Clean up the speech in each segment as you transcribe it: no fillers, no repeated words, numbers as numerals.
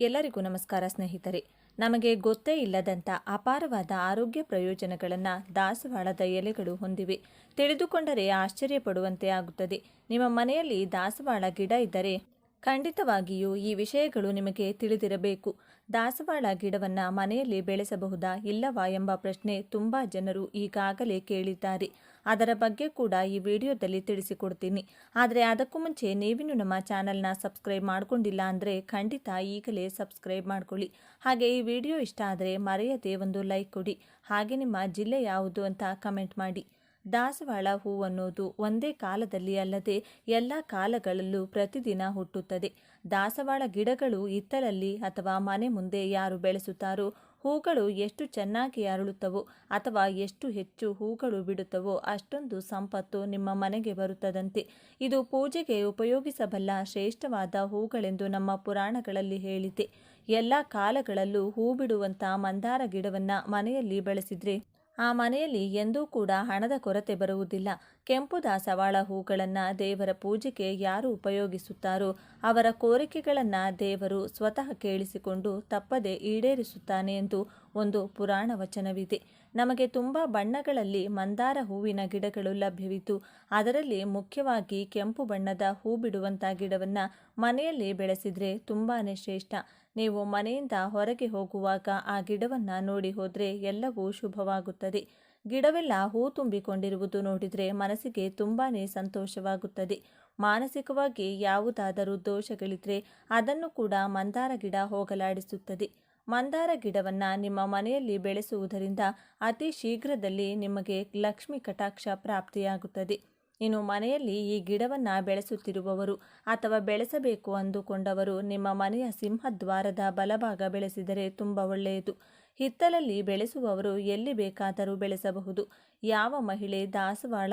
ಎಲ್ಲರಿಗೂ ನಮಸ್ಕಾರ ಸ್ನೇಹಿತರೆ. ನಮಗೆ ಗೊತ್ತೇ ಇಲ್ಲದಂಥ ಅಪಾರವಾದ ಆರೋಗ್ಯ ಪ್ರಯೋಜನಗಳನ್ನು ದಾಸವಾಳದ ಎಲೆಗಳು ಹೊಂದಿವೆ. ತಿಳಿದುಕೊಂಡರೆ ಆಶ್ಚರ್ಯಪಡುವಂತೆ ಆಗುತ್ತದೆ. ನಿಮ್ಮ ಮನೆಯಲ್ಲಿ ದಾಸವಾಳ ಗಿಡ ಇದ್ದರೆ ಖಂಡಿತವಾಗಿಯೂ ಈ ವಿಷಯಗಳು ನಿಮಗೆ ತಿಳಿದಿರಬೇಕು. ದಾಸವಾಳ ಗಿಡವನ್ನು ಮನೆಯಲ್ಲಿ ಬೆಳೆಸಬಹುದಾ ಇಲ್ಲವಾ ಎಂಬ ಪ್ರಶ್ನೆ ತುಂಬ ಜನರು ಈಗಾಗಲೇ ಕೇಳಿದ್ದಾರೆ. ಅದರ ಬಗ್ಗೆ ಕೂಡ ಈ ವಿಡಿಯೋದಲ್ಲಿ ತಿಳಿಸಿಕೊಡ್ತೀನಿ. ಆದರೆ ಅದಕ್ಕೂ ಮುಂಚೆ ನೀವಿನ್ನು ನಮ್ಮ ಚಾನಲ್ನ ಸಬ್ಸ್ಕ್ರೈಬ್ ಮಾಡ್ಕೊಂಡಿಲ್ಲ ಅಂದರೆ ಖಂಡಿತ ಈಗಲೇ ಸಬ್ಸ್ಕ್ರೈಬ್ ಮಾಡ್ಕೊಳ್ಳಿ. ಹಾಗೆ ಈ ವಿಡಿಯೋ ಇಷ್ಟ ಆದರೆ ಮರೆಯದೆ ಒಂದು ಲೈಕ್ ಕೊಡಿ. ಹಾಗೆ ನಿಮ್ಮ ಜಿಲ್ಲೆ ಯಾವುದು ಅಂತ ಕಮೆಂಟ್ ಮಾಡಿ. ದಾಸವಾಳ ಹೂವನ್ನೋದು ಒಂದೇ ಕಾಲದಲ್ಲಿ ಅಲ್ಲದೆ ಎಲ್ಲ ಕಾಲಗಳಲ್ಲೂ ಪ್ರತಿದಿನ ಹುಟ್ಟುತ್ತದೆ. ದಾಸವಾಳ ಗಿಡಗಳು ಹಿತ್ತಲಲ್ಲಿ ಅಥವಾ ಮನೆ ಮುಂದೆ ಯಾರು ಬೆಳೆಸುತ್ತಾರೋ ಹೂಗಳು ಎಷ್ಟು ಚೆನ್ನಾಗಿ ಅರಳುತ್ತವೋ ಅಥವಾ ಎಷ್ಟು ಹೆಚ್ಚು ಹೂಗಳು ಬಿಡುತ್ತವೋ ಅಷ್ಟೊಂದು ಸಂಪತ್ತು ನಿಮ್ಮ ಮನೆಗೆ ಬರುತ್ತದಂತೆ. ಇದು ಪೂಜೆಗೆ ಉಪಯೋಗಿಸಬಲ್ಲ ಶ್ರೇಷ್ಠವಾದ ಹೂಗಳೆಂದು ನಮ್ಮ ಪುರಾಣಗಳಲ್ಲಿ ಹೇಳಿದೆ. ಎಲ್ಲ ಕಾಲಗಳಲ್ಲೂ ಹೂ ಬಿಡುವಂಥ ಮಂದಾರ ಗಿಡವನ್ನು ಮನೆಯಲ್ಲಿ ಬೆಳೆಸಿದ್ರೆ ಆ ಮನೆಯಲ್ಲಿ ಎಂದೂ ಕೂಡ ಹಣದ ಕೊರತೆ ಬರುವುದಿಲ್ಲ. ಕೆಂಪು ದಾಸವಾಳ ಹೂಗಳನ್ನು ದೇವರ ಪೂಜೆಗೆ ಯಾರು ಉಪಯೋಗಿಸುತ್ತಾರೋ ಅವರ ಕೋರಿಕೆಗಳನ್ನು ದೇವರು ಸ್ವತಃ ಕೇಳಿಸಿಕೊಂಡು ತಪ್ಪದೆ ಈಡೇರಿಸುತ್ತಾನೆ ಎಂದು ಒಂದು ಪುರಾಣ ವಚನವಿದೆ. ನಮಗೆ ತುಂಬ ಬಣ್ಣಗಳಲ್ಲಿ ಮಂದಾರ ಹೂವಿನ ಗಿಡಗಳು ಲಭ್ಯವಿದ್ದು ಅದರಲ್ಲಿ ಮುಖ್ಯವಾಗಿ ಕೆಂಪು ಬಣ್ಣದ ಹೂ ಬಿಡುವಂಥ ಗಿಡವನ್ನು ಮನೆಯಲ್ಲಿ ಬೆಳೆಸಿದರೆ ತುಂಬಾ ಶ್ರೇಷ್ಠ. ನೀವು ಮನೆಯಿಂದ ಹೊರಗೆ ಹೋಗುವಾಗ ಆ ಗಿಡವನ್ನು ನೋಡಿ ಹೋದರೆ ಎಲ್ಲವೂ ಶುಭವಾಗುತ್ತದೆ. ಗಿಡವೆಲ್ಲ ಹೂ ತುಂಬಿಕೊಂಡಿರುವುದು ನೋಡಿದರೆ ಮನಸ್ಸಿಗೆ ತುಂಬಾ ಸಂತೋಷವಾಗುತ್ತದೆ. ಮಾನಸಿಕವಾಗಿ ಯಾವುದಾದರೂ ದೋಷಗಳಿದ್ರೆ ಅದನ್ನು ಕೂಡ ಮಂದಾರ ಗಿಡ ಹೋಗಲಾಡಿಸುತ್ತದೆ. ಮಂದಾರ ಗಿಡವನ್ನು ನಿಮ್ಮ ಮನೆಯಲ್ಲಿ ಬೆಳೆಸುವುದರಿಂದ ಅತಿ ಶೀಘ್ರದಲ್ಲಿ ನಿಮಗೆ ಲಕ್ಷ್ಮಿ ಕಟಾಕ್ಷ ಪ್ರಾಪ್ತಿಯಾಗುತ್ತದೆ. ಇನ್ನು ಮನೆಯಲ್ಲಿ ಈ ಗಿಡವನ್ನು ಬೆಳೆಸುತ್ತಿರುವವರು ಅಥವಾ ಬೆಳೆಸಬೇಕು ಅಂದುಕೊಂಡವರು ನಿಮ್ಮ ಮನೆಯ ಸಿಂಹದ್ವಾರದ ಬಲಭಾಗ ಬೆಳೆಸಿದರೆ ತುಂಬ ಒಳ್ಳೆಯದು. ಹಿತ್ತಲಲ್ಲಿ ಬೆಳೆಸುವವರು ಎಲ್ಲಿ ಬೇಕಾದರೂ ಬೆಳೆಸಬಹುದು. ಯಾವ ಮಹಿಳೆ ದಾಸವಾಳ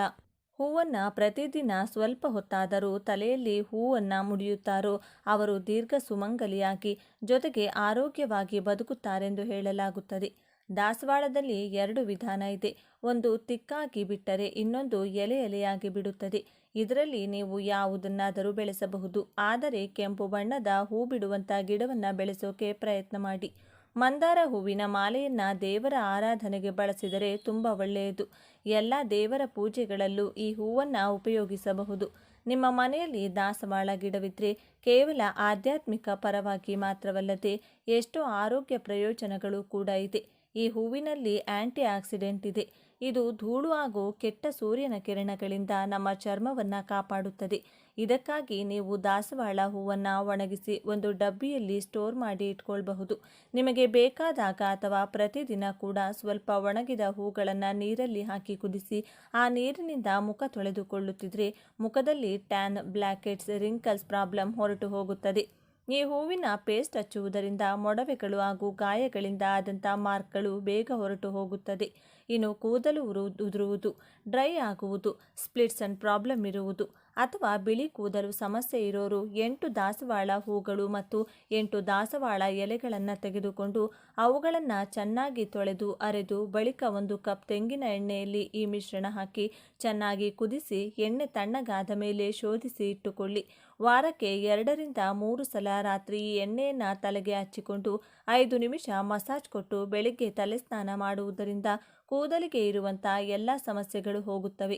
ಹೂವನ್ನು ಪ್ರತಿದಿನ ಸ್ವಲ್ಪ ಹೊತ್ತಾದರೂ ತಲೆಯಲ್ಲಿ ಹೂವನ್ನು ಮುಡಿಯುತ್ತಾರೋ ಅವರು ದೀರ್ಘ ಸುಮಂಗಲಿಯಾಗಿ ಜೊತೆಗೆ ಆರೋಗ್ಯವಾಗಿ ಬದುಕುತ್ತಾರೆಂದು ಹೇಳಲಾಗುತ್ತದೆ. ದಾಸವಾಳದಲ್ಲಿ 2 ವಿಧಾನ ಇದೆ. ಒಂದು ತಿಕ್ಕಾಗಿ ಬಿಟ್ಟರೆ ಇನ್ನೊಂದು ಎಲೆ ಎಲೆಯಾಗಿ ಬಿಡುತ್ತದೆ. ಇದರಲ್ಲಿ ನೀವು ಯಾವುದನ್ನಾದರೂ ಬೆಳೆಸಬಹುದು. ಆದರೆ ಕೆಂಪು ಬಣ್ಣದ ಹೂ ಬಿಡುವಂಥ ಗಿಡವನ್ನು ಬೆಳೆಸೋಕೆ ಪ್ರಯತ್ನ ಮಾಡಿ. ಮಂದಾರ ಹೂವಿನ ಮಾಲೆಯನ್ನು ದೇವರ ಆರಾಧನೆಗೆ ಬಳಸಿದರೆ ತುಂಬ ಒಳ್ಳೆಯದು. ಎಲ್ಲ ದೇವರ ಪೂಜೆಗಳಲ್ಲೂ ಈ ಹೂವನ್ನು ಉಪಯೋಗಿಸಬಹುದು. ನಿಮ್ಮ ಮನೆಯಲ್ಲಿ ದಾಸವಾಳ ಗಿಡವಿದ್ದರೆ ಕೇವಲ ಆಧ್ಯಾತ್ಮಿಕ ಪರವಾಗಿ ಮಾತ್ರವಲ್ಲದೆ ಎಷ್ಟೋ ಆರೋಗ್ಯ ಪ್ರಯೋಜನಗಳು ಕೂಡ ಇದೆ. ಈ ಹೂವಿನಲ್ಲಿ ಆಂಟಿ ಆಕ್ಸಿಡೆಂಟ್ ಇದೆ. ಇದು ಧೂಳು ಹಾಗೂ ಕೆಟ್ಟ ಸೂರ್ಯನ ಕಿರಣಗಳಿಂದ ನಮ್ಮ ಚರ್ಮವನ್ನು ಕಾಪಾಡುತ್ತದೆ. ಇದಕ್ಕಾಗಿ ನೀವು ದಾಸವಾಳ ಹೂವನ್ನು ಒಣಗಿಸಿ ಒಂದು ಡಬ್ಬಿಯಲ್ಲಿ ಸ್ಟೋರ್ ಮಾಡಿ ಇಟ್ಕೊಳ್ಬಹುದು. ನಿಮಗೆ ಬೇಕಾದಾಗ ಅಥವಾ ಪ್ರತಿದಿನ ಕೂಡ ಸ್ವಲ್ಪ ಒಣಗಿದ ಹೂಗಳನ್ನು ನೀರಲ್ಲಿ ಹಾಕಿ ಕುದಿಸಿ ಆ ನೀರಿನಿಂದ ಮುಖ ತೊಳೆದುಕೊಳ್ಳುತ್ತಿದ್ರೆ ಮುಖದಲ್ಲಿ tan, black heads, wrinkles problem ಹೊರಟು ಹೋಗುತ್ತದೆ. ಈ ಹೂವಿನ ಪೇಸ್ಟ್ ಹಚ್ಚುವುದರಿಂದ ಮೊಡವೆಗಳು ಹಾಗೂ ಗಾಯಗಳಿಂದ ಆದಂಥ ಮಾರ್ಕ್ಗಳು ಬೇಗ ಹೊರಟು ಹೋಗುತ್ತದೆ. ಇನ್ನು ಕೂದಲು ಉದುರುವುದು, ಡ್ರೈ ಆಗುವುದು, ಸ್ಪ್ಲಿಟ್ಸ್ ಅಂಡ್ ಪ್ರಾಬ್ಲಮ್ ಇರುವುದು ಅಥವಾ ಬಿಳಿ ಕೂದಲು ಸಮಸ್ಯೆ ಇರೋರು 8 ದಾಸವಾಳ ಹೂಗಳು ಮತ್ತು 8 ದಾಸವಾಳ ಎಲೆಗಳನ್ನು ತೆಗೆದುಕೊಂಡು ಅವುಗಳನ್ನು ಚೆನ್ನಾಗಿ ತೊಳೆದು ಅರೆದು ಬಳಿಕ 1 ಕಪ್ ತೆಂಗಿನ ಎಣ್ಣೆಯಲ್ಲಿ ಈ ಮಿಶ್ರಣ ಹಾಕಿ ಚೆನ್ನಾಗಿ ಕುದಿಸಿ ಎಣ್ಣೆ ತಣ್ಣಗಾದ ಮೇಲೆ ಶೋಧಿಸಿ ಇಟ್ಟುಕೊಳ್ಳಿ. ವಾರಕ್ಕೆ 2 ರಿಂದ 3 ಸಲ ರಾತ್ರಿ ಈ ಎಣ್ಣೆಯನ್ನು ತಲೆಗೆ ಹಚ್ಚಿಕೊಂಡು 5 ನಿಮಿಷ ಮಸಾಜ್ ಕೊಟ್ಟು ಬೆಳಿಗ್ಗೆ ತಲೆ ಸ್ನಾನ ಮಾಡುವುದರಿಂದ ಕೂದಲಿಗೆ ಇರುವಂಥ ಎಲ್ಲ ಸಮಸ್ಯೆಗಳು ಹೋಗುತ್ತವೆ.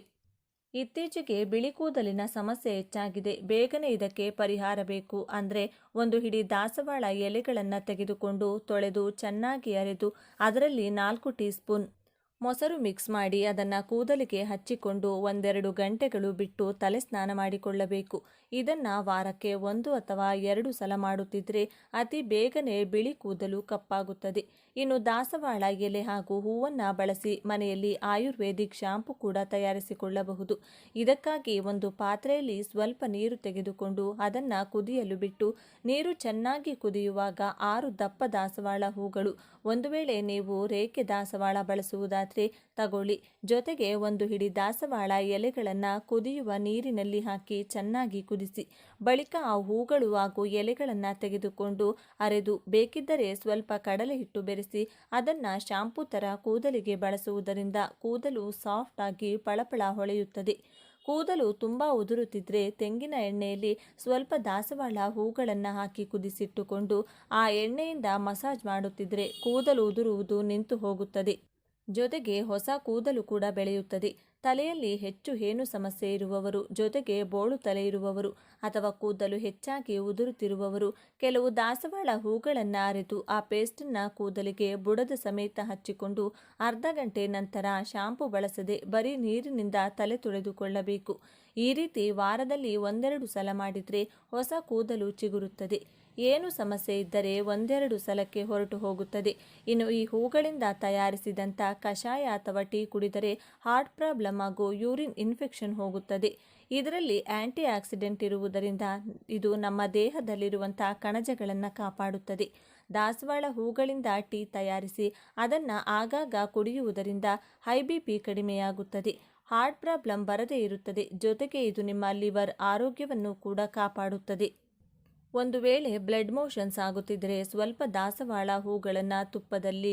ಇತ್ತೀಚೆಗೆ ಬಿಳಿ ಕೂದಲಿನ ಸಮಸ್ಯೆ ಹೆಚ್ಚಾಗಿದೆ. ಬೇಗನೆ ಇದಕ್ಕೆ ಪರಿಹಾರ ಬೇಕು ಅಂದರೆ 1 ಹಿಡಿ ದಾಸವಾಳ ಎಲೆಗಳನ್ನು ತೆಗೆದುಕೊಂಡು ತೊಳೆದು ಚೆನ್ನಾಗಿ ಅರೆದು ಅದರಲ್ಲಿ 4 ಟೀ ಸ್ಪೂನ್ ಮೊಸರು ಮಿಕ್ಸ್ ಮಾಡಿ ಅದನ್ನು ಕೂದಲಿಗೆ ಹಚ್ಚಿಕೊಂಡು 1-2 ಗಂಟೆಗಳು ಬಿಟ್ಟು ತಲೆ ಸ್ನಾನ ಮಾಡಿಕೊಳ್ಳಬೇಕು. ಇದನ್ನು ವಾರಕ್ಕೆ 1 ಅಥವಾ 2 ಸಲ ಮಾಡುತ್ತಿದ್ದರೆ ಅತಿ ಬೇಗನೆ ಬಿಳಿ ಕೂದಲು ಕಪ್ಪಾಗುತ್ತದೆ. ಇನ್ನು ದಾಸವಾಳ ಎಲೆ ಹಾಗೂ ಹೂವನ್ನು ಬಳಸಿ ಮನೆಯಲ್ಲಿ ಆಯುರ್ವೇದಿಕ್ ಶಾಂಪು ಕೂಡ ತಯಾರಿಸಿಕೊಳ್ಳಬಹುದು. ಇದಕ್ಕಾಗಿ ಒಂದು ಪಾತ್ರೆಯಲ್ಲಿ ಸ್ವಲ್ಪ ನೀರು ತೆಗೆದುಕೊಂಡು ಅದನ್ನು ಕುದಿಯಲು ಬಿಟ್ಟು ನೀರು ಚೆನ್ನಾಗಿ ಕುದಿಯುವಾಗ 6 ದಪ್ಪ ದಾಸವಾಳ ಹೂಗಳು, ಒಂದು ವೇಳೆ ನೀವು ರೇಖೆ ದಾಸವಾಳ ಬಳಸುವುದಾದರೆ ತಗೊಳ್ಳಿ, ಜೊತೆಗೆ 1 ಹಿಡಿ ದಾಸವಾಳ ಎಲೆಗಳನ್ನು ಕುದಿಯುವ ನೀರಿನಲ್ಲಿ ಹಾಕಿ ಚೆನ್ನಾಗಿ ಕುದಿಸಿ ಬಳಿಕ ಆ ಹೂಗಳು ಹಾಗೂ ಎಲೆಗಳನ್ನು ತೆಗೆದುಕೊಂಡು ಅರೆದು ಬೇಕಿದ್ದರೆ ಸ್ವಲ್ಪ ಕಡಲೆ ಹಿಟ್ಟು ಬೆರೆಸಿ ಅದನ್ನು ಶಾಂಪೂ ಥರ ಕೂದಲಿಗೆ ಬಳಸುವುದರಿಂದ ಕೂದಲು ಸಾಫ್ಟ್ ಆಗಿ ಪಳಪಳ ಹೊಳೆಯುತ್ತದೆ. ಕೂದಲು ತುಂಬ ಉದುರುತ್ತಿದ್ರೆ ತೆಂಗಿನ ಎಣ್ಣೆಯಲ್ಲಿ ಸ್ವಲ್ಪ ದಾಸವಾಳ ಹೂಗಳನ್ನು ಹಾಕಿ ಕುದಿಸಿಟ್ಟುಕೊಂಡು ಆ ಎಣ್ಣೆಯಿಂದ ಮಸಾಜ್ ಮಾಡುತ್ತಿದ್ರೆ ಕೂದಲು ಉದುರುವುದು ನಿಂತು ಹೋಗುತ್ತದೆ. ಜೊತೆಗೆ ಹೊಸ ಕೂದಲು ಕೂಡ ಬೆಳೆಯುತ್ತದೆ. ತಲೆಯಲ್ಲಿ ಹೆಚ್ಚು ಹೇನು ಸಮಸ್ಯೆ ಇರುವವರು, ಜೊತೆಗೆ ಬೋಳು ತಲೆ ಇರುವವರು ಅಥವಾ ಕೂದಲು ಹೆಚ್ಚಾಗಿ ಉದುರುತ್ತಿರುವವರು ಕೆಲವು ದಾಸವಾಳ ಹೂಗಳನ್ನು ಅರೆದು ಆ ಪೇಸ್ಟನ್ನು ಕೂದಲಿಗೆ ಬುಡದ ಸಮೇತ ಹಚ್ಚಿಕೊಂಡು ಅರ್ಧ ಗಂಟೆ ನಂತರ ಶಾಂಪು ಬಳಸದೆ ಬರೀ ನೀರಿನಿಂದ ತಲೆ ತೊಳೆದುಕೊಳ್ಳಬೇಕು. ಈ ರೀತಿ ವಾರದಲ್ಲಿ 1-2 ಸಲ ಮಾಡಿದರೆ ಹೊಸ ಕೂದಲು ಚಿಗುರುತ್ತದೆ. ಏನು ಸಮಸ್ಯೆ ಇದ್ದರೆ 1-2 ಸಲಕ್ಕೆ ಹೊರಟು ಹೋಗುತ್ತದೆ. ಇನ್ನು ಈ ಹೂಗಳಿಂದ ತಯಾರಿಸಿದಂಥ ಕಷಾಯ ಅಥವಾ ಟೀ ಕುಡಿದರೆ ಹಾರ್ಟ್ ಪ್ರಾಬ್ಲಮ್ ಹಾಗೂ ಯೂರಿನ್ ಇನ್ಫೆಕ್ಷನ್ ಹೋಗುತ್ತದೆ. ಇದರಲ್ಲಿ ಆ್ಯಂಟಿ ಆಕ್ಸಿಡೆಂಟ್ ಇರುವುದರಿಂದ ಇದು ನಮ್ಮ ದೇಹದಲ್ಲಿರುವಂಥ ಕಣಜಗಳನ್ನು ಕಾಪಾಡುತ್ತದೆ. ದಾಸವಾಳ ಹೂಗಳಿಂದ ಟೀ ತಯಾರಿಸಿ ಅದನ್ನು ಆಗಾಗ ಕುಡಿಯುವುದರಿಂದ ಹೈ BP ಕಡಿಮೆಯಾಗುತ್ತದೆ. ಹಾರ್ಟ್ ಪ್ರಾಬ್ಲಮ್ ಬರದೇ ಇರುತ್ತದೆ. ಜೊತೆಗೆ ಇದು ನಿಮ್ಮ ಲಿವರ್ ಆರೋಗ್ಯವನ್ನು ಕೂಡ ಕಾಪಾಡುತ್ತದೆ. ಒಂದು ವೇಳೆ ಬ್ಲಡ್ ಮೋಷನ್ಸ್ ಆಗುತ್ತಿದ್ದರೆ ಸ್ವಲ್ಪ ದಾಸವಾಳ ಹೂಗಳನ್ನು ತುಪ್ಪದಲ್ಲಿ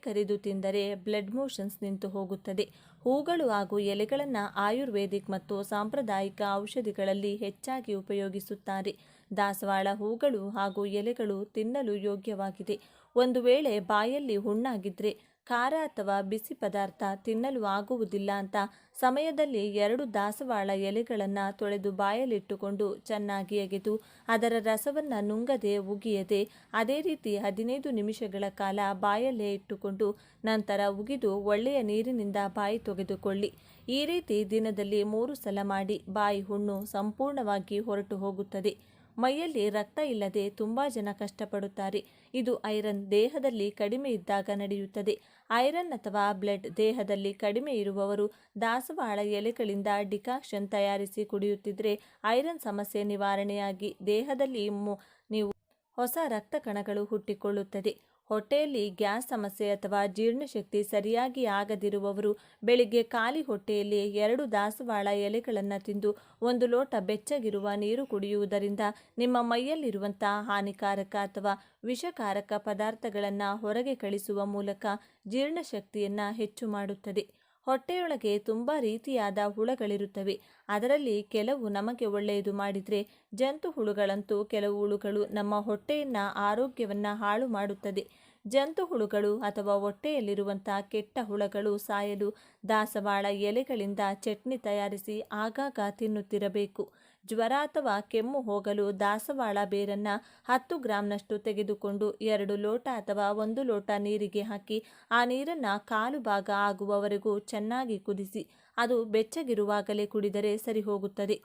ಕರಿದು ತಿಂದರೆ ಬ್ಲಡ್ ಮೋಷನ್ಸ್ ನಿಂತು ಹೋಗುತ್ತದೆ. ಹೂಗಳು ಹಾಗೂ ಎಲೆಗಳನ್ನು ಆಯುರ್ವೇದಿಕ್ ಮತ್ತು ಸಾಂಪ್ರದಾಯಿಕ ಔಷಧಿಗಳಲ್ಲಿ ಹೆಚ್ಚಾಗಿ ಉಪಯೋಗಿಸುತ್ತಾರೆ. ದಾಸವಾಳ ಹೂಗಳು ಹಾಗೂ ಎಲೆಗಳು ತಿನ್ನಲು ಯೋಗ್ಯವಾಗಿದೆ. ಒಂದು ವೇಳೆ ಬಾಯಲ್ಲಿ ಹುಣ್ಣಾಗಿದ್ದರೆ ಖಾರ ಅಥವಾ ಬಿಸಿ ಪದಾರ್ಥ ತಿನ್ನಲು ಆಗುವುದಿಲ್ಲ ಅಂತ ಸಮಯದಲ್ಲಿ 2 ದಾಸವಾಳ ಎಲೆಗಳನ್ನು ತೊಳೆದು ಬಾಯಲ್ಲಿಟ್ಟುಕೊಂಡು ಚೆನ್ನಾಗಿ ಅಗೆದು ಅದರ ರಸವನ್ನು ನುಂಗದೆ ಉಗಿಯದೆ ಅದೇ ರೀತಿ 15 ನಿಮಿಷಗಳ ಕಾಲ ಬಾಯಲ್ಲೇ ಇಟ್ಟುಕೊಂಡು ನಂತರ ಉಗಿದು ಒಳ್ಳೆಯ ನೀರಿನಿಂದ ಬಾಯಿ ತೆಗೆದುಕೊಳ್ಳಿ. ಈ ರೀತಿ ದಿನದಲ್ಲಿ 3 ಸಲ ಮಾಡಿ ಬಾಯಿ ಹುಣ್ಣು ಸಂಪೂರ್ಣವಾಗಿ ಹೊರಟು ಹೋಗುತ್ತದೆ. ಮೈಯಲ್ಲಿ ರಕ್ತ ಇಲ್ಲದೆ ತುಂಬ ಜನ ಕಷ್ಟಪಡುತ್ತಾರೆ. ಇದು ಐರನ್ ದೇಹದಲ್ಲಿ ಕಡಿಮೆ ಇದ್ದಾಗ ನಡೆಯುತ್ತದೆ. ಐರನ್ ಅಥವಾ ಬ್ಲಡ್ ದೇಹದಲ್ಲಿ ಕಡಿಮೆ ಇರುವವರು ದಾಸವಾಳ ಎಲೆಗಳಿಂದ ಡಿಕಾಕ್ಷನ್ ತಯಾರಿಸಿ ಕುಡಿಯುತ್ತಿದ್ದರೆ ಐರನ್ ಸಮಸ್ಯೆ ನಿವಾರಣೆಯಾಗಿ ದೇಹದಲ್ಲಿ ನೀವು ಹೊಸ ರಕ್ತ ಕಣಗಳು ಹುಟ್ಟಿಕೊಳ್ಳುತ್ತದೆ. ಹೊಟ್ಟೆಯಲ್ಲಿ ಗ್ಯಾಸ್ ಸಮಸ್ಯೆ ಅಥವಾ ಜೀರ್ಣಶಕ್ತಿ ಸರಿಯಾಗಿ ಆಗದಿರುವವರು ಬೆಳಿಗ್ಗೆ ಖಾಲಿ ಹೊಟ್ಟೆಯಲ್ಲಿ 2 ದಾಸವಾಳ ಎಲೆಗಳನ್ನು ತಿಂದು 1 ಲೋಟ ಬೆಚ್ಚಗಿರುವ ನೀರು ಕುಡಿಯುವುದರಿಂದ ನಿಮ್ಮ ಮೈಯಲ್ಲಿರುವಂಥ ಹಾನಿಕಾರಕ ಅಥವಾ ವಿಷಕಾರಕ ಪದಾರ್ಥಗಳನ್ನು ಹೊರಗೆ ಕಳಿಸುವ ಮೂಲಕ ಜೀರ್ಣಶಕ್ತಿಯನ್ನು ಹೆಚ್ಚು ಮಾಡುತ್ತದೆ. ಹೊಟ್ಟೆಯೊಳಗೆ ತುಂಬ ರೀತಿಯಾದ ಹುಳಗಳಿರುತ್ತವೆ. ಅದರಲ್ಲಿ ಕೆಲವು ನಮಗೆ ಒಳ್ಳೆಯದು ಮಾಡಿದರೆ ಜಂತು ಹುಳುಗಳಂತೂ ಕೆಲವು ಹುಳುಗಳು ನಮ್ಮ ಹೊಟ್ಟೆಯನ್ನು ಆರೋಗ್ಯವನ್ನು ಹಾಳು ಮಾಡುತ್ತದೆ. ಜಂತು ಹುಳುಗಳು ಅಥವಾ ಹೊಟ್ಟೆಯಲ್ಲಿರುವಂಥ ಕೆಟ್ಟ ಹುಳಗಳು ಸಾಯಲು ದಾಸವಾಳ ಎಲೆಗಳಿಂದ ಚಟ್ನಿ ತಯಾರಿಸಿ ಆಗಾಗ ತಿನ್ನುತ್ತಿರಬೇಕು. ಜ್ವರ ಅಥವಾ ಕೆಮ್ಮು ಹೋಗಲು ದಾಸವಾಳ ಬೇರನ್ನು 10 ಗ್ರಾಂನಷ್ಟು ತೆಗೆದುಕೊಂಡು 2 ಲೋಟ ಅಥವಾ 1 ಲೋಟ ನೀರಿಗೆ ಹಾಕಿ ಆ ನೀರನ್ನು 1/4 ಭಾಗ ಆಗುವವರೆಗೂ ಚೆನ್ನಾಗಿ ಕುದಿಸಿ ಅದು ಬೆಚ್ಚಗಿರುವಾಗಲೇ ಕುಡಿದರೆ ಸರಿ ಹೋಗುತ್ತದೆ.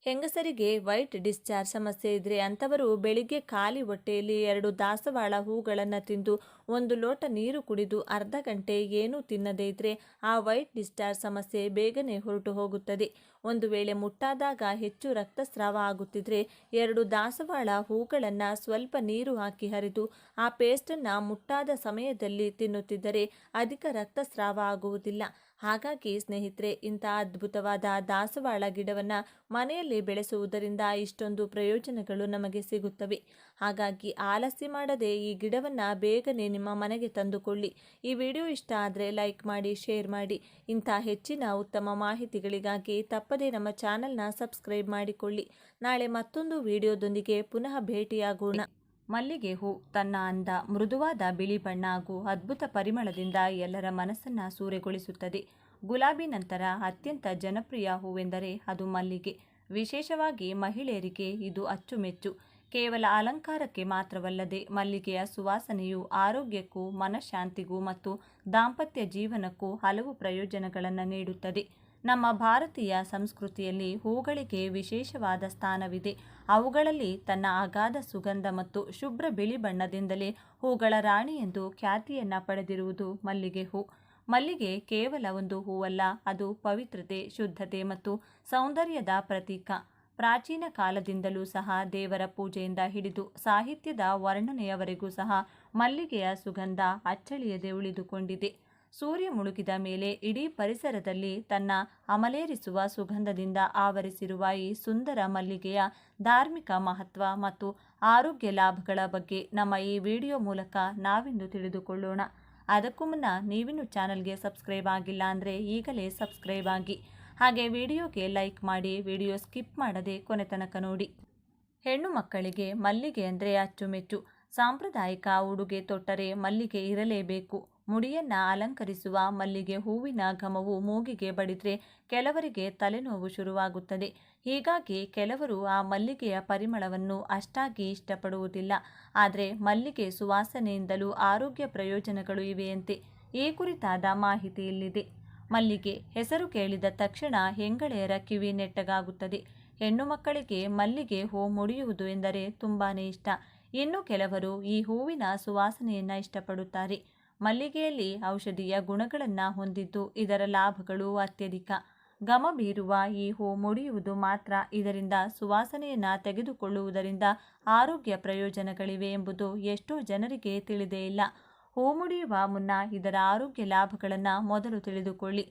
ಹೆಂಗಸರಿಗೆ ವೈಟ್ ಡಿಸ್ಚಾರ್ಜ್ ಸಮಸ್ಯೆ ಇದ್ದರೆ ಅಂಥವರು ಬೆಳಿಗ್ಗೆ ಖಾಲಿ ಹೊಟ್ಟೆಯಲ್ಲಿ 2 ದಾಸವಾಳ ಹೂಗಳನ್ನು ತಿಂದು 1 ಲೋಟ ನೀರು ಕುಡಿದು ಅರ್ಧ ಗಂಟೆ ಏನೂ ತಿನ್ನದೇ ಇದ್ದರೆ ಆ ವೈಟ್ ಡಿಸ್ಚಾರ್ಜ್ ಸಮಸ್ಯೆ ಬೇಗನೆ ಹೊರಟು ಹೋಗುತ್ತದೆ. ಒಂದು ವೇಳೆ ಮುಟ್ಟಾದಾಗ ಹೆಚ್ಚು ರಕ್ತಸ್ರಾವ ಆಗುತ್ತಿದ್ದರೆ 2 ದಾಸವಾಳ ಹೂಗಳನ್ನು ಸ್ವಲ್ಪ ನೀರು ಹಾಕಿ ಹರಿದು ಆ ಪೇಸ್ಟನ್ನು ಮುಟ್ಟಾದ ಸಮಯದಲ್ಲಿ ತಿನ್ನುತ್ತಿದ್ದರೆ ಅಧಿಕ ರಕ್ತಸ್ರಾವ ಆಗುವುದಿಲ್ಲ. ಹಾಗಾಗಿ ಸ್ನೇಹಿತರೆ, ಇಂಥ ಅದ್ಭುತವಾದ ದಾಸವಾಳ ಗಿಡವನ್ನು ಮನೆಯಲ್ಲಿ ಬೆಳೆಸುವುದರಿಂದ ಇಷ್ಟೊಂದು ಪ್ರಯೋಜನಗಳು ನಮಗೆ ಸಿಗುತ್ತವೆ. ಹಾಗಾಗಿ ಆಲಸ್ಯ ಮಾಡದೆ ಈ ಗಿಡವನ್ನು ಬೇಗನೆ ನಿಮ್ಮ ಮನೆಗೆ ತಂದುಕೊಳ್ಳಿ. ಈ ವಿಡಿಯೋ ಇಷ್ಟ ಆದರೆ ಲೈಕ್ ಮಾಡಿ, ಶೇರ್ ಮಾಡಿ. ಇಂಥ ಹೆಚ್ಚಿನ ಉತ್ತಮ ಮಾಹಿತಿಗಳಿಗಾಗಿ ತಪ್ಪದೇ ನಮ್ಮ ಚಾನಲ್ನ ಸಬ್ಸ್ಕ್ರೈಬ್ ಮಾಡಿಕೊಳ್ಳಿ. ನಾಳೆ ಮತ್ತೊಂದು ವಿಡಿಯೋದೊಂದಿಗೆ ಪುನಃ ಭೇಟಿಯಾಗೋಣ. ಮಲ್ಲಿಗೆ ಹೂ ತನ್ನ ಅಂದ, ಮೃದುವಾದ ಬಿಳಿ ಬಣ್ಣ ಹಾಗೂ ಅದ್ಭುತ ಪರಿಮಳದಿಂದ ಎಲ್ಲರ ಮನಸ್ಸನ್ನು ಸೂರೆಗೊಳಿಸುತ್ತದೆ. ಗುಲಾಬಿ ನಂತರ ಅತ್ಯಂತ ಜನಪ್ರಿಯ ಹೂವೆಂದರೆ ಅದು ಮಲ್ಲಿಗೆ. ವಿಶೇಷವಾಗಿ ಮಹಿಳೆಯರಿಗೆ ಇದು ಅಚ್ಚುಮೆಚ್ಚು. ಕೇವಲ ಅಲಂಕಾರಕ್ಕೆ ಮಾತ್ರವಲ್ಲದೆ ಮಲ್ಲಿಗೆಯ ಸುವಾಸನೆಯು ಆರೋಗ್ಯಕ್ಕೂ ಮನಃಶಾಂತಿಗೂ ಮತ್ತು ದಾಂಪತ್ಯ ಜೀವನಕ್ಕೂ ಹಲವು ಪ್ರಯೋಜನಗಳನ್ನು ನೀಡುತ್ತದೆ. ನಮ್ಮ ಭಾರತೀಯ ಸಂಸ್ಕೃತಿಯಲ್ಲಿ ಹೂಗಳಿಗೆ ವಿಶೇಷವಾದ ಸ್ಥಾನವಿದೆ. ಅವುಗಳಲ್ಲಿ ತನ್ನ ಅಗಾಧ ಸುಗಂಧ ಮತ್ತು ಶುಭ್ರ ಬಿಳಿ ಬಣ್ಣದಿಂದಲೇ ಹೂಗಳ ರಾಣಿ ಎಂದು ಖ್ಯಾತಿಯನ್ನು ಪಡೆದಿರುವುದು ಮಲ್ಲಿಗೆ ಹೂ. ಮಲ್ಲಿಗೆ ಕೇವಲ ಒಂದು ಹೂವಲ್ಲ, ಅದು ಪವಿತ್ರತೆ, ಶುದ್ಧತೆ ಮತ್ತು ಸೌಂದರ್ಯದ ಪ್ರತೀಕ. ಪ್ರಾಚೀನ ಕಾಲದಿಂದಲೂ ಸಹ ದೇವರ ಪೂಜೆಯಿಂದ ಹಿಡಿದು ಸಾಹಿತ್ಯದ ವರ್ಣನೆಯವರೆಗೂ ಸಹ ಮಲ್ಲಿಗೆಯ ಸುಗಂಧ ಅಚ್ಚಳಿಯದೆ ಉಳಿದುಕೊಂಡಿದೆ. ಸೂರ್ಯ ಮುಳುಗಿದ ಮೇಲೆ ಇಡೀ ಪರಿಸರದಲ್ಲಿ ತನ್ನ ಅಮಲೇರಿಸುವ ಸುಗಂಧದಿಂದ ಆವರಿಸಿರುವ ಈ ಸುಂದರ ಮಲ್ಲಿಗೆಯ ಧಾರ್ಮಿಕ ಮಹತ್ವ ಮತ್ತು ಆರೋಗ್ಯ ಲಾಭಗಳ ಬಗ್ಗೆ ನಮ್ಮ ಈ ವಿಡಿಯೋ ಮೂಲಕ ನಾವಿಂದು ತಿಳಿದುಕೊಳ್ಳೋಣ. ಅದಕ್ಕೂ ಮುನ್ನ ನೀವಿನ್ನೂ ಚಾನಲ್ಗೆ ಸಬ್ಸ್ಕ್ರೈಬ್ ಆಗಿಲ್ಲ ಅಂದರೆ ಈಗಲೇ ಸಬ್ಸ್ಕ್ರೈಬ್ ಆಗಿ. ಹಾಗೆ ವಿಡಿಯೋಗೆ ಲೈಕ್ ಮಾಡಿ, ವಿಡಿಯೋ ಸ್ಕಿಪ್ ಮಾಡದೆ ಕೊನೆ ತನಕ ನೋಡಿ. ಹೆಣ್ಣು ಮಕ್ಕಳಿಗೆ ಮಲ್ಲಿಗೆ ಅಂದರೆ ಅಚ್ಚುಮೆಚ್ಚು. ಸಾಂಪ್ರದಾಯಿಕ ಉಡುಗೆ ತೊಟ್ಟರೆ ಮಲ್ಲಿಗೆ ಇರಲೇಬೇಕು. ಮುಡಿಯನ್ನ ಅಲಂಕರಿಸುವ ಮಲ್ಲಿಗೆ ಹೂವಿನ ಘಮವು ಮೂಗಿಗೆ ಬಡಿದ್ರೆ ಕೆಲವರಿಗೆ ತಲೆನೋವು ಶುರುವಾಗುತ್ತದೆ. ಹೀಗಾಗಿ ಕೆಲವರು ಆ ಮಲ್ಲಿಗೆಯ ಪರಿಮಳವನ್ನು ಅಷ್ಟಾಗಿ ಇಷ್ಟಪಡುವುದಿಲ್ಲ. ಆದರೆ ಮಲ್ಲಿಗೆ ಸುವಾಸನೆಯಿಂದಲೂ ಆರೋಗ್ಯ ಪ್ರಯೋಜನಗಳು ಇವೆಯಂತೆ. ಈ ಕುರಿತಾದ ಮಾಹಿತಿ ಇಲ್ಲಿದೆ. ಮಲ್ಲಿಗೆ ಹೆಸರು ಕೇಳಿದ ತಕ್ಷಣ ಹೆಂಗಳೆಯರ ಕಿವಿ ನೆಟ್ಟಗಾಗುತ್ತದೆ. ಹೆಣ್ಣು ಮಕ್ಕಳಿಗೆ ಮಲ್ಲಿಗೆ ಹೂ ಮುಡಿಯುವುದು ಎಂದರೆ ತುಂಬಾನೇ ಇಷ್ಟ. ಇನ್ನು ಕೆಲವರು ಈ ಹೂವಿನ ಸುವಾಸನೆಯನ್ನು ಇಷ್ಟಪಡುತ್ತಾರೆ. ಮಲ್ಲಿಗೆಯಲ್ಲಿ ಔಷಧೀಯ ಗುಣಗಳನ್ನು ಹೊಂದಿದ್ದು ಇದರ ಲಾಭಗಳು ಅತ್ಯಧಿಕ. ಘಮ ಬೀರುವ ಈ ಹೂ ಮುಡಿಯುವುದು ಮಾತ್ರ ಇದರಿಂದ ಸುವಾಸನೆಯನ್ನು ತೆಗೆದುಕೊಳ್ಳುವುದರಿಂದ ಆರೋಗ್ಯ ಪ್ರಯೋಜನಗಳಿವೆ ಎಂಬುದು ಎಷ್ಟೋ ಜನರಿಗೆ ತಿಳಿದೇ ಇಲ್ಲ. ಹೂ ಮುಡಿಯುವ ಮುನ್ನ ಇದರ ಆರೋಗ್ಯ ಲಾಭಗಳನ್ನು ಮೊದಲು ತಿಳಿದುಕೊಳ್ಳಿ.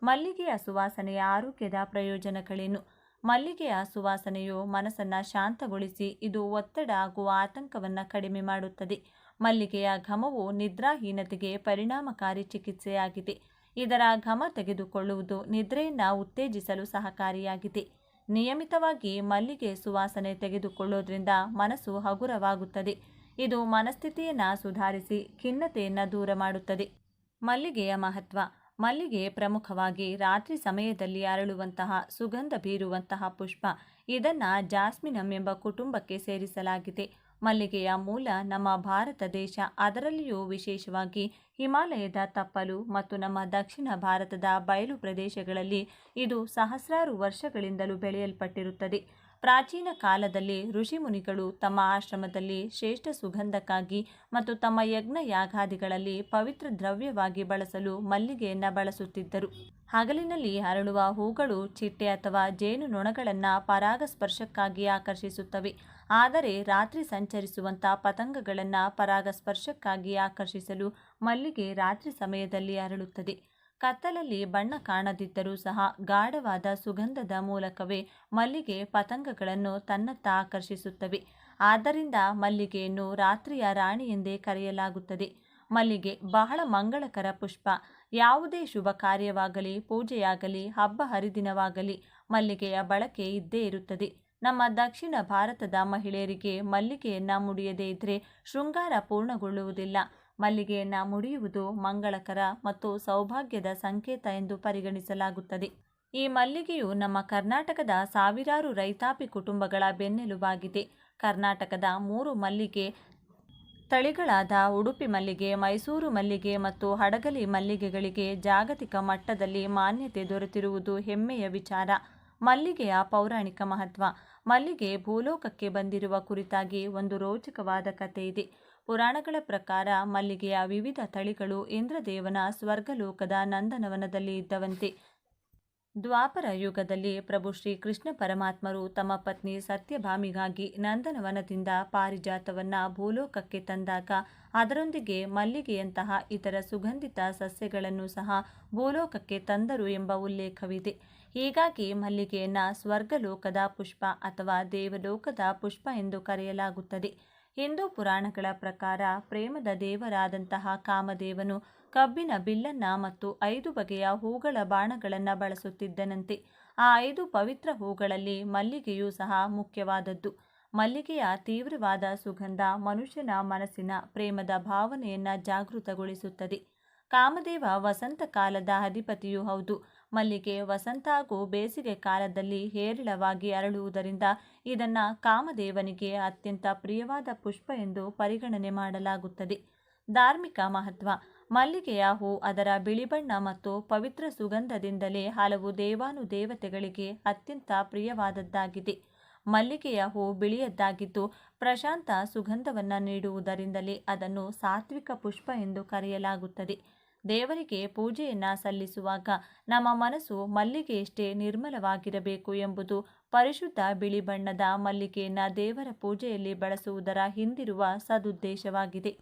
ಮಲ್ಲಿಗೆಯ ಸುವಾಸನೆಯ ಆರೋಗ್ಯದ ಪ್ರಯೋಜನಗಳೇನು? ಮಲ್ಲಿಗೆಯ ಸುವಾಸನೆಯು ಮನಸ್ಸನ್ನು ಶಾಂತಗೊಳಿಸಿ ಇದು ಒತ್ತಡ ಹಾಗೂ ಆತಂಕವನ್ನು ಕಡಿಮೆ ಮಾಡುತ್ತದೆ. ಮಲ್ಲಿಗೆಯ ಘಮವು ನಿದ್ರಾಹೀನತೆಗೆ ಪರಿಣಾಮಕಾರಿ ಚಿಕಿತ್ಸೆಯಾಗಿದೆ. ಇದರ ಘಮ ತೆಗೆದುಕೊಳ್ಳುವುದು ನಿದ್ರೆಯನ್ನು ಉತ್ತೇಜಿಸಲು ಸಹಕಾರಿಯಾಗಿದೆ. ನಿಯಮಿತವಾಗಿ ಮಲ್ಲಿಗೆ ಸುವಾಸನೆ ತೆಗೆದುಕೊಳ್ಳೋದ್ರಿಂದ ಮನಸ್ಸು ಹಗುರವಾಗುತ್ತದೆ. ಇದು ಮನಸ್ಥಿತಿಯನ್ನು ಸುಧಾರಿಸಿ ಖಿನ್ನತೆಯನ್ನು ದೂರ ಮಾಡುತ್ತದೆ. ಮಲ್ಲಿಗೆಯ ಮಹತ್ವ. ಮಲ್ಲಿಗೆ ಪ್ರಮುಖವಾಗಿ ರಾತ್ರಿ ಸಮಯದಲ್ಲಿ ಅರಳುವಂತಹ ಸುಗಂಧ ಬೀರುವಂತಹ ಪುಷ್ಪ. ಇದನ್ನು ಜಾಸ್ಮಿನಮ್ ಎಂಬ ಕುಟುಂಬಕ್ಕೆ ಸೇರಿಸಲಾಗಿದೆ. ಮಲ್ಲಿಗೆಯ ಮೂಲ ನಮ್ಮ ಭಾರತ ದೇಶ, ಅದರಲ್ಲಿಯೂ ವಿಶೇಷವಾಗಿ ಹಿಮಾಲಯದ ತಪ್ಪಲು ಮತ್ತು ನಮ್ಮ ದಕ್ಷಿಣ ಭಾರತದ ಬಯಲು ಪ್ರದೇಶಗಳಲ್ಲಿ ಇದು ಸಹಸ್ರಾರು ವರ್ಷಗಳಿಂದಲೂ ಬೆಳೆಯಲ್ಪಟ್ಟಿರುತ್ತದೆ. ಪ್ರಾಚೀನ ಕಾಲದಲ್ಲಿ ಋಷಿಮುನಿಗಳು ತಮ್ಮ ಆಶ್ರಮದಲ್ಲಿ ಶ್ರೇಷ್ಠ ಸುಗಂಧಕ್ಕಾಗಿ ಮತ್ತು ತಮ್ಮ ಯಜ್ಞ ಯಾಗಾದಿಗಳಲ್ಲಿ ಪವಿತ್ರ ದ್ರವ್ಯವಾಗಿ ಬಳಸಲು ಮಲ್ಲಿಗೆಯನ್ನು ಬಳಸುತ್ತಿದ್ದರು. ಹಗಲಿನಲ್ಲಿ ಅರಳುವ ಹೂಗಳು ಚಿಟ್ಟೆ ಅಥವಾ ಜೇನು ನೊಣಗಳನ್ನು ಪರಾಗಸ್ಪರ್ಶಕ್ಕಾಗಿ ಆಕರ್ಷಿಸುತ್ತವೆ. ಆದರೆ ರಾತ್ರಿ ಸಂಚರಿಸುವಂಥ ಪತಂಗಗಳನ್ನು ಪರಾಗಸ್ಪರ್ಶಕ್ಕಾಗಿ ಆಕರ್ಷಿಸಲು ಮಲ್ಲಿಗೆ ರಾತ್ರಿ ಸಮಯದಲ್ಲಿ ಅರಳುತ್ತದೆ. ಕತ್ತಲಲ್ಲಿ ಬಣ್ಣ ಕಾಣದಿದ್ದರೂ ಸಹ ಗಾಢವಾದ ಸುಗಂಧದ ಮೂಲಕವೇ ಮಲ್ಲಿಗೆ ಪತಂಗಗಳನ್ನು ತನ್ನತ್ತ ಆಕರ್ಷಿಸುತ್ತವೆ. ಆದ್ದರಿಂದ ಮಲ್ಲಿಗೆಯನ್ನು ರಾತ್ರಿಯ ರಾಣಿ ಎಂದೇ ಕರೆಯಲಾಗುತ್ತದೆ. ಮಲ್ಲಿಗೆ ಬಹಳ ಮಂಗಳಕರ ಪುಷ್ಪ. ಯಾವುದೇ ಶುಭ ಕಾರ್ಯವಾಗಲಿ, ಪೂಜೆಯಾಗಲಿ, ಹಬ್ಬ ಹರಿದಿನವಾಗಲಿ ಮಲ್ಲಿಗೆಯ ಬಳಕೆ ಇದ್ದೇ ಇರುತ್ತದೆ. ನಮ್ಮ ದಕ್ಷಿಣ ಭಾರತದ ಮಹಿಳೆಯರಿಗೆ ಮಲ್ಲಿಗೆಯನ್ನು ಮುಡಿಯದೇ ಇದ್ದರೆ ಶೃಂಗಾರ ಪೂರ್ಣಗೊಳ್ಳುವುದಿಲ್ಲ. ಮಲ್ಲಿಗೆಯನ್ನು ಮುಡಿಯುವುದು ಮಂಗಳಕರ ಮತ್ತು ಸೌಭಾಗ್ಯದ ಸಂಕೇತ ಎಂದು ಪರಿಗಣಿಸಲಾಗುತ್ತದೆ. ಈ ಮಲ್ಲಿಗೆಯು ನಮ್ಮ ಕರ್ನಾಟಕದ ಸಾವಿರಾರು ರೈತಾಪಿ ಕುಟುಂಬಗಳ ಬೆನ್ನೆಲುಬಾಗಿದೆ. ಕರ್ನಾಟಕದ 3 ಮಲ್ಲಿಗೆ ತಳಿಗಳಾದ ಉಡುಪಿ ಮಲ್ಲಿಗೆ, ಮೈಸೂರು ಮಲ್ಲಿಗೆ ಮತ್ತು ಹಡಗಲಿ ಮಲ್ಲಿಗೆಗಳಿಗೆ ಜಾಗತಿಕ ಮಟ್ಟದಲ್ಲಿ ಮಾನ್ಯತೆ ದೊರೆತಿರುವುದು ಹೆಮ್ಮೆಯ ವಿಚಾರ. ಮಲ್ಲಿಗೆಯ ಪೌರಾಣಿಕ ಮಹತ್ವ. ಮಲ್ಲಿಗೆ ಭೂಲೋಕಕ್ಕೆ ಬಂದಿರುವ ಕುರಿತಾಗಿ ಒಂದು ರೋಚಕವಾದ ಕಥೆ ಇದೆ. ಪುರಾಣಗಳ ಪ್ರಕಾರ ಮಲ್ಲಿಗೆಯ ವಿವಿಧ ತಳಿಗಳು ಇಂದ್ರದೇವನ ಸ್ವರ್ಗಲೋಕದ ನಂದನವನದಲ್ಲಿ ಇದ್ದವಂತೆ. ದ್ವಾಪರ ಯುಗದಲ್ಲಿ ಪ್ರಭು ಶ್ರೀ ಕೃಷ್ಣ ಪರಮಾತ್ಮರು ತಮ್ಮ ಪತ್ನಿ ಸತ್ಯಭಾಮಿಗಾಗಿ ನಂದನವನದಿಂದ ಪಾರಿಜಾತವನ್ನು ಭೂಲೋಕಕ್ಕೆ ತಂದಾಗ ಅದರೊಂದಿಗೆ ಮಲ್ಲಿಗೆಯಂತಹ ಇತರ ಸುಗಂಧಿತ ಸಸ್ಯಗಳನ್ನು ಸಹ ಭೂಲೋಕಕ್ಕೆ ತಂದರು ಎಂಬ ಉಲ್ಲೇಖವಿದೆ. ಹೀಗಾಗಿ ಮಲ್ಲಿಗೆಯನ್ನು ಸ್ವರ್ಗಲೋಕದ ಪುಷ್ಪ ಅಥವಾ ದೇವಲೋಕದ ಪುಷ್ಪ ಎಂದು ಕರೆಯಲಾಗುತ್ತದೆ. ಹಿಂದೂ ಪುರಾಣಗಳ ಪ್ರಕಾರ ಪ್ರೇಮದ ದೇವರಾದಂತಹ ಕಾಮದೇವನು ಕಬ್ಬಿನ ಬಿಲ್ಲನ್ನು ಮತ್ತು 5 ಬಗೆಯ ಹೂಗಳ ಬಾಣಗಳನ್ನು ಬಳಸುತ್ತಿದ್ದನಂತೆ. ಆ 5 ಪವಿತ್ರ ಹೂಗಳಲ್ಲಿ ಮಲ್ಲಿಗೆಯೂ ಸಹ ಮುಖ್ಯವಾದದ್ದು. ಮಲ್ಲಿಗೆಯ ತೀವ್ರವಾದ ಸುಗಂಧ ಮನುಷ್ಯನ ಮನಸ್ಸಿನ ಪ್ರೇಮದ ಭಾವನೆಯನ್ನು ಜಾಗೃತಗೊಳಿಸುತ್ತದೆ. ಕಾಮದೇವ ವಸಂತ ಕಾಲದ ಅಧಿಪತಿಯೂ ಹೌದು. ಮಲ್ಲಿಗೆ ವಸಂತ ಹಾಗೂ ಬೇಸಿಗೆ ಕಾಲದಲ್ಲಿ ಹೇರಳವಾಗಿ ಅರಳುವುದರಿಂದ ಇದನ್ನು ಕಾಮದೇವನಿಗೆ ಅತ್ಯಂತ ಪ್ರಿಯವಾದ ಪುಷ್ಪ ಎಂದು ಪರಿಗಣನೆ ಮಾಡಲಾಗುತ್ತದೆ. ಧಾರ್ಮಿಕ ಮಹತ್ವ. ಮಲ್ಲಿಗೆಯ ಹೂ ಅದರ ಬಿಳಿ ಬಣ್ಣ ಮತ್ತು ಪವಿತ್ರ ಸುಗಂಧದಿಂದಲೇ ಹಲವು ದೇವಾನುದೇವತೆಗಳಿಗೆ ಅತ್ಯಂತ ಪ್ರಿಯವಾದದ್ದಾಗಿದೆ. ಮಲ್ಲಿಗೆಯ ಹೂ ಬಿಳಿಯದ್ದಾಗಿದ್ದು ಪ್ರಶಾಂತ ಸುಗಂಧವನ್ನು ನೀಡುವುದರಿಂದಲೇ ಅದನ್ನು ಸಾತ್ವಿಕ ಪುಷ್ಪ ಎಂದು ಕರೆಯಲಾಗುತ್ತದೆ. ದೇವರಿಗೆ ಪೂಜೆಯನ್ನು ಸಲ್ಲಿಸುವಾಗ ನಮ್ಮ ಮನಸ್ಸು ಮಲ್ಲಿಗೆಯಷ್ಟೇ ನಿರ್ಮಲವಾಗಿರಬೇಕು ಎಂಬುದು ಪರಿಶುದ್ಧ ಬಿಳಿ ಬಣ್ಣದ ಮಲ್ಲಿಗೆಯನ್ನು ದೇವರ ಪೂಜೆಯಲ್ಲಿ ಬಳಸುವುದರ ಹಿಂದಿರುವ ಸದುದ್ದೇಶವಾಗಿದೆ.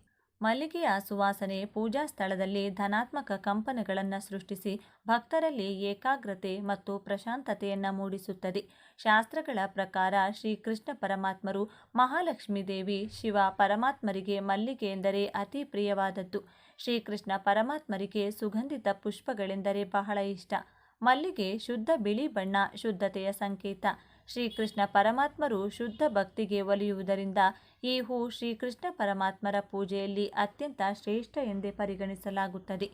ಮಲ್ಲಿಗೆಯ ಸುವಾಸನೆ ಪೂಜಾ ಸ್ಥಳದಲ್ಲಿ ಧನಾತ್ಮಕ ಕಂಪನಗಳನ್ನು ಸೃಷ್ಟಿಸಿ ಭಕ್ತರಲ್ಲಿ ಏಕಾಗ್ರತೆ ಮತ್ತು ಪ್ರಶಾಂತತೆಯನ್ನು ಮೂಡಿಸುತ್ತದೆ. ಶಾಸ್ತ್ರಗಳ ಪ್ರಕಾರ ಶ್ರೀಕೃಷ್ಣ ಪರಮಾತ್ಮರು, ಮಹಾಲಕ್ಷ್ಮೀ ದೇವಿ, ಶಿವ ಪರಮಾತ್ಮರಿಗೆ ಮಲ್ಲಿಗೆ ಎಂದರೆ ಅತಿ ಪ್ರಿಯವಾದದ್ದು. ಶ್ರೀಕೃಷ್ಣ ಪರಮಾತ್ಮರಿಗೆ ಸುಗಂಧಿತ ಪುಷ್ಪಗಳೆಂದರೆ ಬಹಳ ಇಷ್ಟ. ಮಲ್ಲಿಗೆ ಶುದ್ಧ ಬಿಳಿ ಬಣ್ಣ, ಶುದ್ಧತೆಯ ಸಂಕೇತ. ಶ್ರೀಕೃಷ್ಣ ಪರಮಾತ್ಮರು ಶುದ್ಧ ಭಕ್ತಿಗೆ ಒಲಿಯುವುದರಿಂದ ಈ ಹೂ ಶ್ರೀಕೃಷ್ಣ ಪರಮಾತ್ಮರ ಪೂಜೆಯಲ್ಲಿ ಅತ್ಯಂತ ಶ್ರೇಷ್ಠ ಎಂದೇ ಪರಿಗಣಿಸಲಾಗುತ್ತದೆ.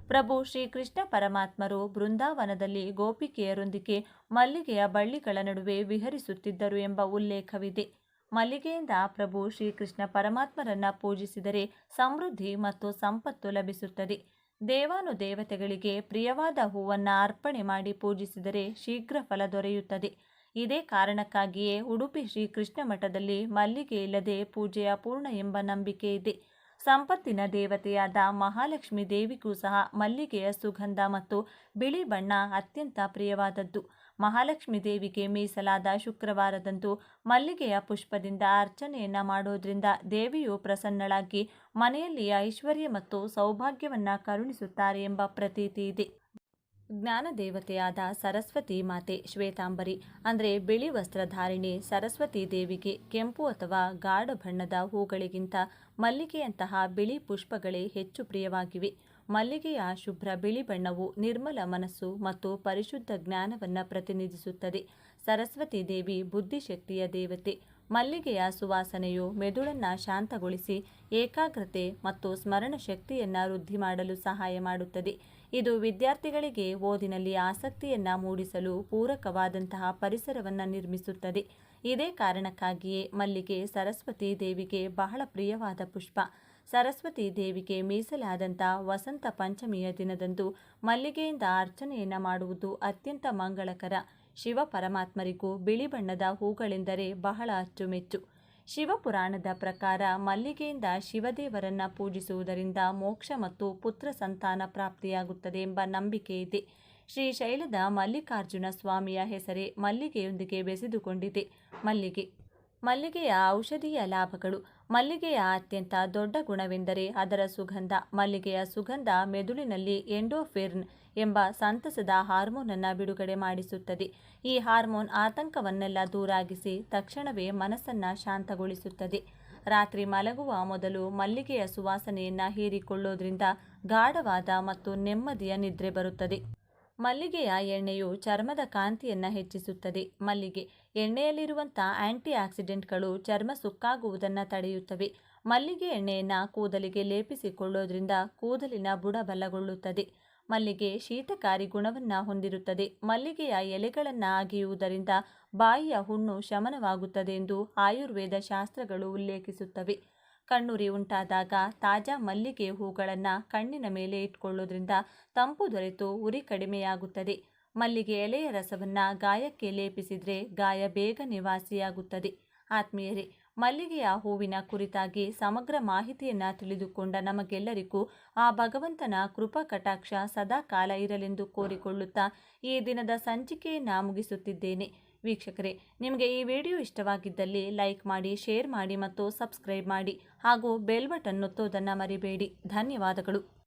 ಪ್ರಭು ಶ್ರೀಕೃಷ್ಣ ಪರಮಾತ್ಮರು ಬೃಂದಾವನದಲ್ಲಿ ಗೋಪಿಕೆಯರೊಂದಿಗೆ ಮಲ್ಲಿಗೆಯ ಬಳ್ಳಿಗಳ ನಡುವೆ ವಿಹರಿಸುತ್ತಿದ್ದರು ಎಂಬ ಉಲ್ಲೇಖವಿದೆ. ಮಲ್ಲಿಗೆಯಿಂದ ಪ್ರಭು ಶ್ರೀಕೃಷ್ಣ ಪರಮಾತ್ಮರನ್ನ ಪೂಜಿಸಿದರೆ ಸಮೃದ್ಧಿ ಮತ್ತು ಸಂಪತ್ತು ಲಭಿಸುತ್ತದೆ. ದೇವಾನುದೇವತೆಗಳಿಗೆ ಪ್ರಿಯವಾದ ಹೂವನ್ನು ಅರ್ಪಣೆ ಮಾಡಿ ಪೂಜಿಸಿದರೆ ಶೀಘ್ರ ಫಲ ದೊರೆಯುತ್ತದೆ. ಇದೇ ಕಾರಣಕ್ಕಾಗಿಯೇ ಉಡುಪಿ ಶ್ರೀಕೃಷ್ಣ ಮಠದಲ್ಲಿ ಮಲ್ಲಿಗೆ ಇಲ್ಲದೆ ಪೂಜೆ ಅಪೂರ್ಣ ಎಂಬ ನಂಬಿಕೆ ಇದೆ. ಸಂಪತ್ತಿನ ದೇವತೆಯಾದ ಮಹಾಲಕ್ಷ್ಮೀ ದೇವಿಗೂ ಸಹ ಮಲ್ಲಿಗೆಯ ಸುಗಂಧ ಮತ್ತು ಬಿಳಿ ಬಣ್ಣ ಅತ್ಯಂತ ಪ್ರಿಯವಾದದ್ದು. ಮಹಾಲಕ್ಷ್ಮೀ ದೇವಿಗೆ ಮೀಸಲಾದ ಶುಕ್ರವಾರದಂದು ಮಲ್ಲಿಗೆಯ ಪುಷ್ಪದಿಂದ ಅರ್ಚನೆಯನ್ನ ಮಾಡೋದ್ರಿಂದ ದೇವಿಯು ಪ್ರಸನ್ನಳಾಗಿ ಮನೆಯಲ್ಲಿ ಐಶ್ವರ್ಯ ಮತ್ತು ಸೌಭಾಗ್ಯವನ್ನ ಕರುಣಿಸುತ್ತಾರೆ ಎಂಬ ಪ್ರತೀತಿ ಇದೆ. ಜ್ಞಾನ ದೇವತೆಯಾದ ಸರಸ್ವತಿ ಮಾತೆ ಶ್ವೇತಾಂಬರಿ ಅಂದರೆ ಬಿಳಿ ವಸ್ತ್ರಧಾರಿಣಿ ಸರಸ್ವತಿ ದೇವಿಗೆ ಕೆಂಪು ಅಥವಾ ಗಾಢ ಬಣ್ಣದ ಹೂಗಳಿಗಿಂತ ಮಲ್ಲಿಗೆಯಂತಹ ಬಿಳಿ ಪುಷ್ಪಗಳೇ ಹೆಚ್ಚು ಪ್ರಿಯವಾಗಿವೆ. ಮಲ್ಲಿಗೆಯ ಶುಭ್ರ ಬಿಳಿ ಬಣ್ಣವು ನಿರ್ಮಲ ಮನಸ್ಸು ಮತ್ತು ಪರಿಶುದ್ಧ ಜ್ಞಾನವನ್ನು ಪ್ರತಿನಿಧಿಸುತ್ತದೆ. ಸರಸ್ವತಿ ದೇವಿ ಬುದ್ಧಿಶಕ್ತಿಯ ದೇವತೆ. ಮಲ್ಲಿಗೆಯ ಸುವಾಸನೆಯು ಮೆದುಳನ್ನು ಶಾಂತಗೊಳಿಸಿ ಏಕಾಗ್ರತೆ ಮತ್ತು ಸ್ಮರಣ ಶಕ್ತಿಯನ್ನು ವೃದ್ಧಿ ಮಾಡಲು ಸಹಾಯ ಮಾಡುತ್ತದೆ. ಇದು ವಿದ್ಯಾರ್ಥಿಗಳಿಗೆ ಓದಿನಲ್ಲಿ ಆಸಕ್ತಿಯನ್ನು ಮೂಡಿಸಲು ಪೂರಕವಾದಂತಹ ಪರಿಸರವನ್ನು ನಿರ್ಮಿಸುತ್ತದೆ. ಇದೇ ಕಾರಣಕ್ಕಾಗಿಯೇ ಮಲ್ಲಿಗೆ ಸರಸ್ವತಿ ದೇವಿಗೆ ಬಹಳ ಪ್ರಿಯವಾದ ಪುಷ್ಪ. ಸರಸ್ವತಿ ದೇವಿಗೆ ಮೀಸಲಾದಂಥ ವಸಂತ ಪಂಚಮಿಯ ದಿನದಂದು ಮಲ್ಲಿಗೆಯಿಂದ ಅರ್ಚನೆಯನ್ನು ಮಾಡುವುದು ಅತ್ಯಂತ ಮಂಗಳಕರ. ಶಿವ ಪರಮಾತ್ಮರಿಗೂ ಬಿಳಿ ಬಣ್ಣದ ಹೂಗಳೆಂದರೆ ಬಹಳ ಅಚ್ಚುಮೆಚ್ಚು. ಶಿವಪುರಾಣದ ಪ್ರಕಾರ ಮಲ್ಲಿಗೆಯಿಂದ ಶಿವದೇವರನ್ನ ಪೂಜಿಸುವುದರಿಂದ ಮೋಕ್ಷ ಮತ್ತು ಪುತ್ರ ಸಂತಾನ ಪ್ರಾಪ್ತಿಯಾಗುತ್ತದೆ ಎಂಬ ನಂಬಿಕೆ ಇದೆ. ಶ್ರೀಶೈಲದ ಮಲ್ಲಿಕಾರ್ಜುನ ಸ್ವಾಮಿಯ ಹೆಸರೇ ಮಲ್ಲಿಗೆಯೊಂದಿಗೆ ಬೆಸೆದುಕೊಂಡಿದೆ. ಮಲ್ಲಿಗೆಯ ಔಷಧೀಯ ಲಾಭಗಳು. ಮಲ್ಲಿಗೆಯ ಅತ್ಯಂತ ದೊಡ್ಡ ಗುಣವೆಂದರೆ ಅದರ ಸುಗಂಧ. ಮಲ್ಲಿಗೆಯ ಸುಗಂಧ ಮೆದುಳಿನಲ್ಲಿ ಎಂಡೋರ್ಫಿನ್ ಎಂಬ ಸಂತಸದ ಹಾರ್ಮೋನನ್ನು ಬಿಡುಗಡೆ ಮಾಡಿಸುತ್ತದೆ. ಈ ಹಾರ್ಮೋನ್ ಆತಂಕವನ್ನೆಲ್ಲ ದೂರಾಗಿಸಿ ತಕ್ಷಣವೇ ಮನಸ್ಸನ್ನು ಶಾಂತಗೊಳಿಸುತ್ತದೆ. ರಾತ್ರಿ ಮಲಗುವ ಮೊದಲು ಮಲ್ಲಿಗೆಯ ಸುವಾಸನೆಯನ್ನು ಹೀರಿಕೊಳ್ಳೋದ್ರಿಂದ ಗಾಢವಾದ ಮತ್ತು ನೆಮ್ಮದಿಯ ನಿದ್ರೆ ಬರುತ್ತದೆ. ಮಲ್ಲಿಗೆಯ ಎಣ್ಣೆಯು ಚರ್ಮದ ಕಾಂತಿಯನ್ನು ಹೆಚ್ಚಿಸುತ್ತದೆ. ಮಲ್ಲಿಗೆ ಎಣ್ಣೆಯಲ್ಲಿರುವಂಥ ಆಂಟಿ ಆಕ್ಸಿಡೆಂಟ್ಗಳು ಚರ್ಮ ಸುಕ್ಕಾಗುವುದನ್ನು ತಡೆಯುತ್ತವೆ. ಮಲ್ಲಿಗೆ ಎಣ್ಣೆಯನ್ನು ಕೂದಲಿಗೆ ಲೇಪಿಸಿಕೊಳ್ಳೋದ್ರಿಂದ ಕೂದಲಿನ ಬುಡ ಬಲಗೊಳ್ಳುತ್ತದೆ. ಮಲ್ಲಿಗೆ ಶೀತಕಾರಿ ಗುಣವನ್ನು ಹೊಂದಿರುತ್ತದೆ. ಮಲ್ಲಿಗೆಯ ಎಲೆಗಳನ್ನು ಅಗಿಯುವುದರಿಂದ ಬಾಯಿಯ ಹುಣ್ಣು ಶಮನವಾಗುತ್ತದೆ ಎಂದು ಆಯುರ್ವೇದ ಶಾಸ್ತ್ರಗಳು ಉಲ್ಲೇಖಿಸುತ್ತವೆ. ಕಣ್ಣುರಿ ಉಂಟಾದಾಗ ತಾಜಾ ಮಲ್ಲಿಗೆ ಹೂಗಳನ್ನು ಕಣ್ಣಿನ ಮೇಲೆ ಇಟ್ಕೊಳ್ಳೋದ್ರಿಂದ ತಂಪು ದೊರೆತು ಉರಿ ಕಡಿಮೆಯಾಗುತ್ತದೆ. ಮಲ್ಲಿಗೆ ಎಲೆಯ ರಸವನ್ನು ಗಾಯಕ್ಕೆ ಲೇಪಿಸಿದರೆ ಗಾಯ ಬೇಗನೆ ವಾಸಿಯಾಗುತ್ತದೆ. ಆತ್ಮೀಯರೇ, ಮಲ್ಲಿಗೆಯ ಹೂವಿನ ಕುರಿತಾಗಿ ಸಮಗ್ರ ಮಾಹಿತಿಯನ್ನು ತಿಳಿದುಕೊಂಡ ನಮಗೆಲ್ಲರಿಗೂ ಆ ಭಗವಂತನ ಕೃಪಾ ಕಟಾಕ್ಷ ಸದಾ ಕಾಲ ಇರಲೆಂದು ಕೋರಿಕೊಳ್ಳುತ್ತಾ ಈ ದಿನದ ಸಂಚಿಕೆಯನ್ನು ಮುಗಿಸುತ್ತಿದ್ದೇನೆ. ವೀಕ್ಷಕರೇ, ನಿಮಗೆ ಈ ವಿಡಿಯೋ ಇಷ್ಟವಾಗಿದ್ದಲ್ಲಿ ಲೈಕ್ ಮಾಡಿ, ಶೇರ್ ಮಾಡಿ ಮತ್ತು ಸಬ್ಸ್ಕ್ರೈಬ್ ಮಾಡಿ ಹಾಗೂ ಬೆಲ್ ಬಟನ್ ಒತ್ತೋದನ್ನು ಮರಿಬೇಡಿ. ಧನ್ಯವಾದಗಳು.